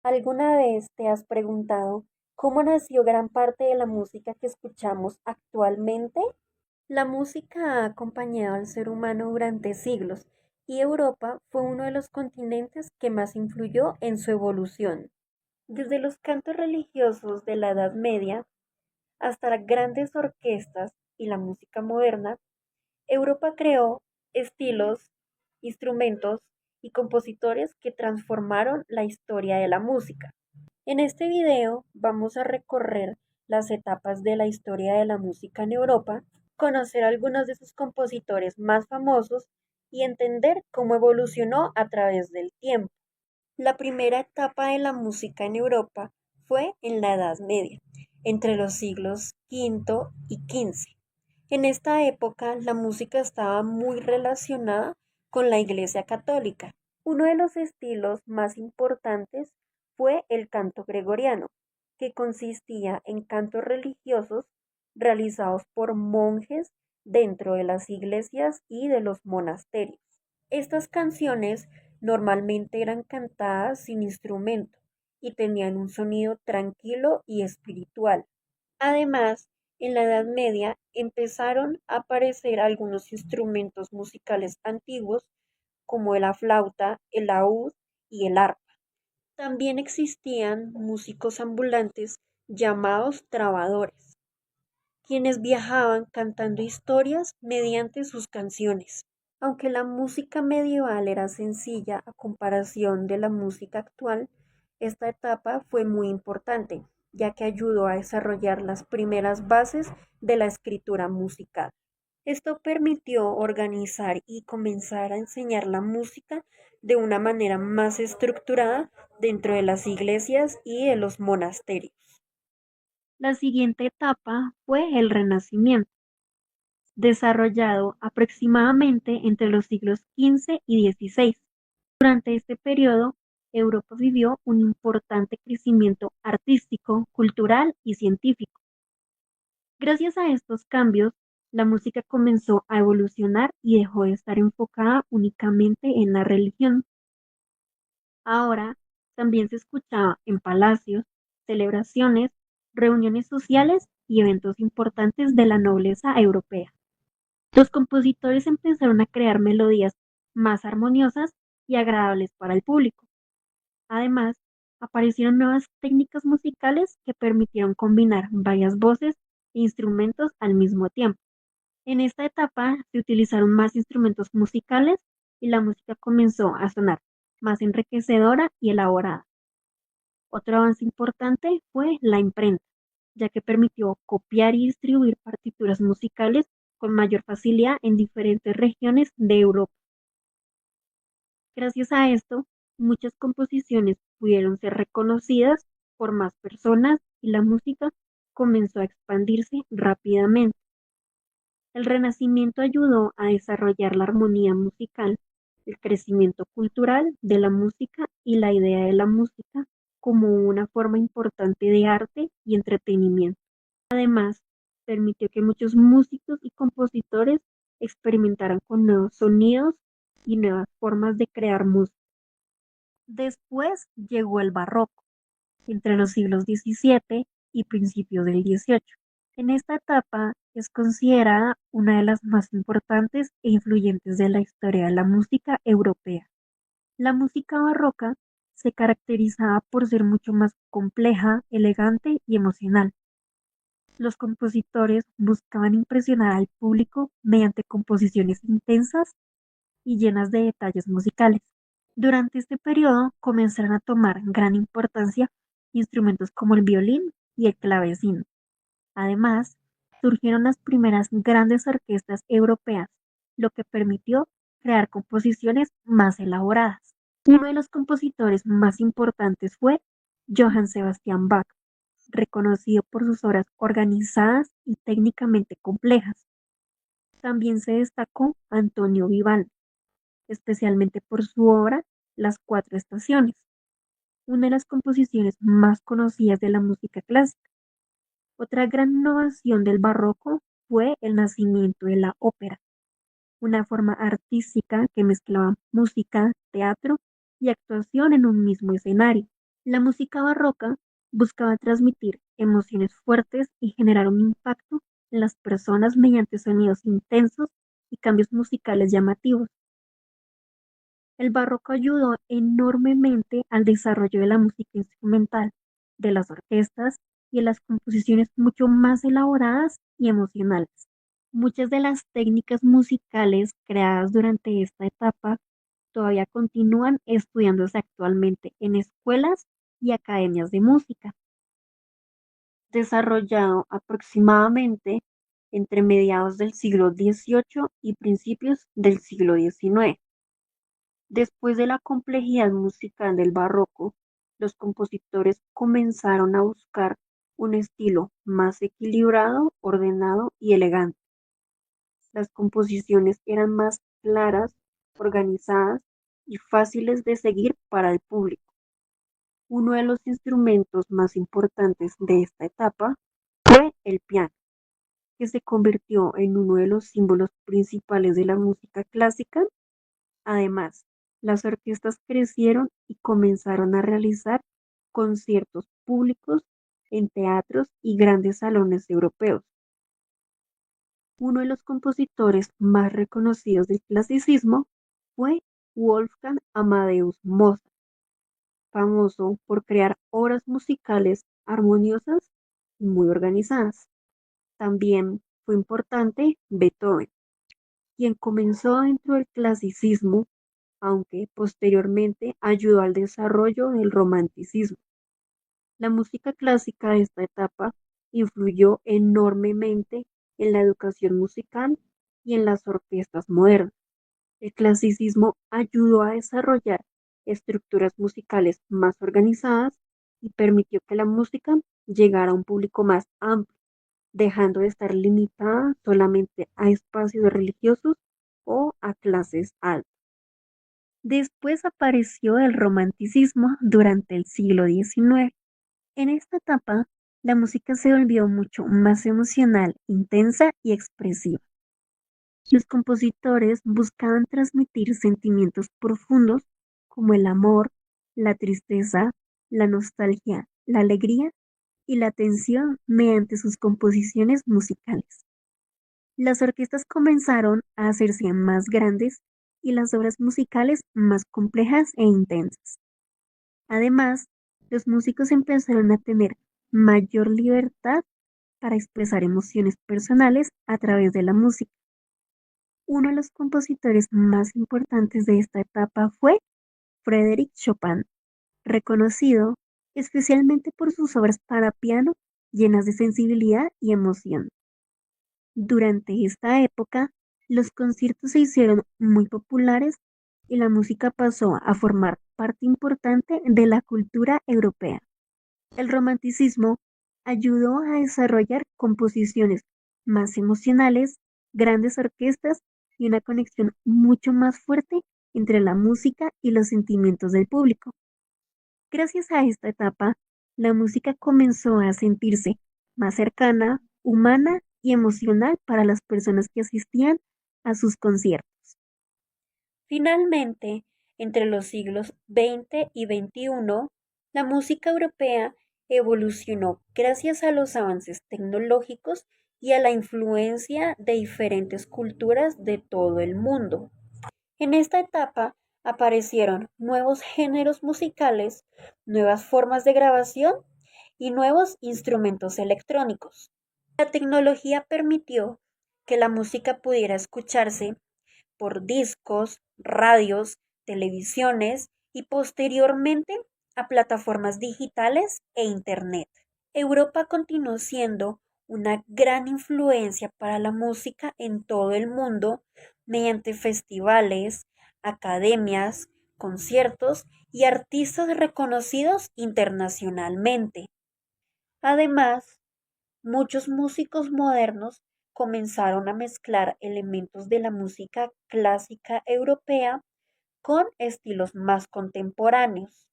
¿Alguna vez te has preguntado cómo nació gran parte de la música que escuchamos actualmente? La música ha acompañado al ser humano durante siglos y Europa fue uno de los continentes que más influyó en su evolución. Desde los cantos religiosos de la Edad Media hasta las grandes orquestas y la música moderna, Europa creó estilos, instrumentos y compositores que transformaron la historia de la música. En este video vamos a recorrer las etapas de la historia de la música en Europa, conocer algunos de sus compositores más famosos y entender cómo evolucionó a través del tiempo. La primera etapa de la música en Europa fue en la Edad Media, entre los siglos V y XV. En esta época la música estaba muy relacionada con la Iglesia Católica. Uno de los estilos más importantes fue el canto gregoriano, que consistía en cantos religiosos realizados por monjes dentro de las iglesias y de los monasterios. Estas canciones normalmente eran cantadas sin instrumento y tenían un sonido tranquilo y espiritual. Además, en la Edad Media empezaron a aparecer algunos instrumentos musicales antiguos como la flauta, el laúd y el arpa. También existían músicos ambulantes llamados trovadores, quienes viajaban cantando historias mediante sus canciones. Aunque la música medieval era sencilla a comparación de la música actual, esta etapa fue muy importante, ya que ayudó a desarrollar las primeras bases de la escritura musical. Esto permitió organizar y comenzar a enseñar la música de una manera más estructurada dentro de las iglesias y de los monasterios. La siguiente etapa fue el Renacimiento, desarrollado aproximadamente entre los siglos XV y XVI. Durante este periodo, Europa vivió un importante crecimiento artístico, cultural y científico. Gracias a estos cambios, la música comenzó a evolucionar y dejó de estar enfocada únicamente en la religión. Ahora también se escuchaba en palacios, celebraciones, reuniones sociales y eventos importantes de la nobleza europea. Los compositores empezaron a crear melodías más armoniosas y agradables para el público. Además, aparecieron nuevas técnicas musicales que permitieron combinar varias voces e instrumentos al mismo tiempo. En esta etapa se utilizaron más instrumentos musicales y la música comenzó a sonar más enriquecedora y elaborada. Otro avance importante fue la imprenta, ya que permitió copiar y distribuir partituras musicales con mayor facilidad en diferentes regiones de Europa. Gracias a esto, muchas composiciones pudieron ser reconocidas por más personas y la música comenzó a expandirse rápidamente. El Renacimiento ayudó a desarrollar la armonía musical, el crecimiento cultural de la música y la idea de la música como una forma importante de arte y entretenimiento. Además, permitió que muchos músicos y compositores experimentaran con nuevos sonidos y nuevas formas de crear música. Después llegó el barroco, entre los siglos XVII y principios del XVIII. En esta etapa es considerada una de las más importantes e influyentes de la historia de la música europea. La música barroca se caracterizaba por ser mucho más compleja, elegante y emocional. Los compositores buscaban impresionar al público mediante composiciones intensas y llenas de detalles musicales. Durante este periodo comenzaron a tomar gran importancia instrumentos como el violín y el clavecín. Además, surgieron las primeras grandes orquestas europeas, lo que permitió crear composiciones más elaboradas. Uno de los compositores más importantes fue Johann Sebastian Bach, reconocido por sus obras organizadas y técnicamente complejas. También se destacó Antonio Vivaldi, especialmente por su obra Las Cuatro Estaciones, una de las composiciones más conocidas de la música clásica. Otra gran innovación del barroco fue el nacimiento de la ópera, una forma artística que mezclaba música, teatro y actuación en un mismo escenario. La música barroca buscaba transmitir emociones fuertes y generar un impacto en las personas mediante sonidos intensos y cambios musicales llamativos. El barroco ayudó enormemente al desarrollo de la música instrumental, de las orquestas y de las composiciones mucho más elaboradas y emocionales. Muchas de las técnicas musicales creadas durante esta etapa todavía continúan estudiándose actualmente en escuelas y academias de música, desarrollado aproximadamente entre mediados del siglo XVIII y principios del siglo XIX. Después de la complejidad musical del barroco, los compositores comenzaron a buscar un estilo más equilibrado, ordenado y elegante. Las composiciones eran más claras, organizadas y fáciles de seguir para el público. Uno de los instrumentos más importantes de esta etapa fue el piano, que se convirtió en uno de los símbolos principales de la música clásica. Además, las orquestas crecieron y comenzaron a realizar conciertos públicos en teatros y grandes salones europeos. Uno de los compositores más reconocidos del clasicismo fue Wolfgang Amadeus Mozart, famoso por crear obras musicales armoniosas y muy organizadas. También fue importante Beethoven, quien comenzó dentro del clasicismo, aunque posteriormente ayudó al desarrollo del romanticismo. La música clásica de esta etapa influyó enormemente en la educación musical y en las orquestas modernas. El clasicismo ayudó a desarrollar estructuras musicales más organizadas y permitió que la música llegara a un público más amplio, dejando de estar limitada solamente a espacios religiosos o a clases altas. Después apareció el romanticismo durante el siglo XIX. En esta etapa, la música se volvió mucho más emocional, intensa y expresiva. Los compositores buscaban transmitir sentimientos profundos como el amor, la tristeza, la nostalgia, la alegría y la tensión mediante sus composiciones musicales. Las orquestas comenzaron a hacerse más grandes y las obras musicales más complejas e intensas. Además, los músicos empezaron a tener mayor libertad para expresar emociones personales a través de la música. Uno de los compositores más importantes de esta etapa fue Frédéric Chopin, reconocido especialmente por sus obras para piano llenas de sensibilidad y emoción. Durante esta época, los conciertos se hicieron muy populares y la música pasó a formar parte importante de la cultura europea. El romanticismo ayudó a desarrollar composiciones más emocionales, grandes orquestas y una conexión mucho más fuerte entre la música y los sentimientos del público. Gracias a esta etapa, la música comenzó a sentirse más cercana, humana y emocional para las personas que asistían a sus conciertos. Finalmente, entre los siglos XX y XXI, la música europea evolucionó gracias a los avances tecnológicos y a la influencia de diferentes culturas de todo el mundo. En esta etapa aparecieron nuevos géneros musicales, nuevas formas de grabación y nuevos instrumentos electrónicos. La tecnología permitió que la música pudiera escucharse por discos, radios, televisiones y posteriormente a plataformas digitales e Internet. Europa continuó siendo una gran influencia para la música en todo el mundo mediante festivales, academias, conciertos y artistas reconocidos internacionalmente. Además, muchos músicos modernos comenzaron a mezclar elementos de la música clásica europea con estilos más contemporáneos.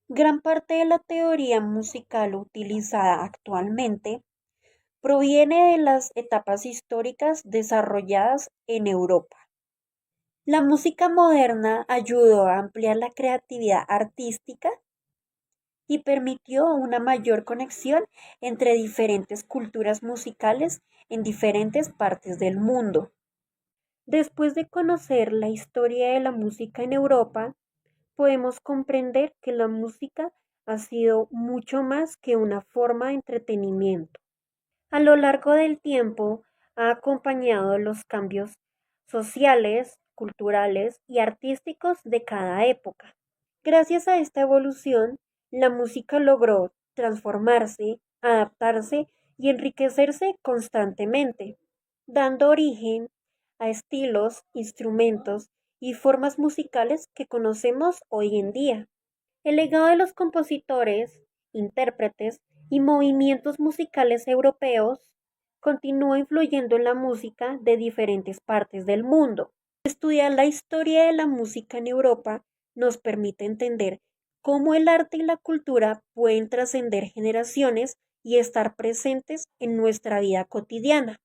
Gran parte de la teoría musical utilizada actualmente proviene de las etapas históricas desarrolladas en Europa. La música moderna ayudó a ampliar la creatividad artística y permitió una mayor conexión entre diferentes culturas musicales en diferentes partes del mundo. Después de conocer la historia de la música en Europa, podemos comprender que la música ha sido mucho más que una forma de entretenimiento. A lo largo del tiempo ha acompañado los cambios sociales, culturales y artísticos de cada época. Gracias a esta evolución, la música logró transformarse, adaptarse y enriquecerse constantemente, dando origen a estilos, instrumentos y formas musicales que conocemos hoy en día. El legado de los compositores, intérpretes y movimientos musicales europeos continúa influyendo en la música de diferentes partes del mundo. Estudiar la historia de la música en Europa nos permite entender cómo el arte y la cultura pueden trascender generaciones y estar presentes en nuestra vida cotidiana.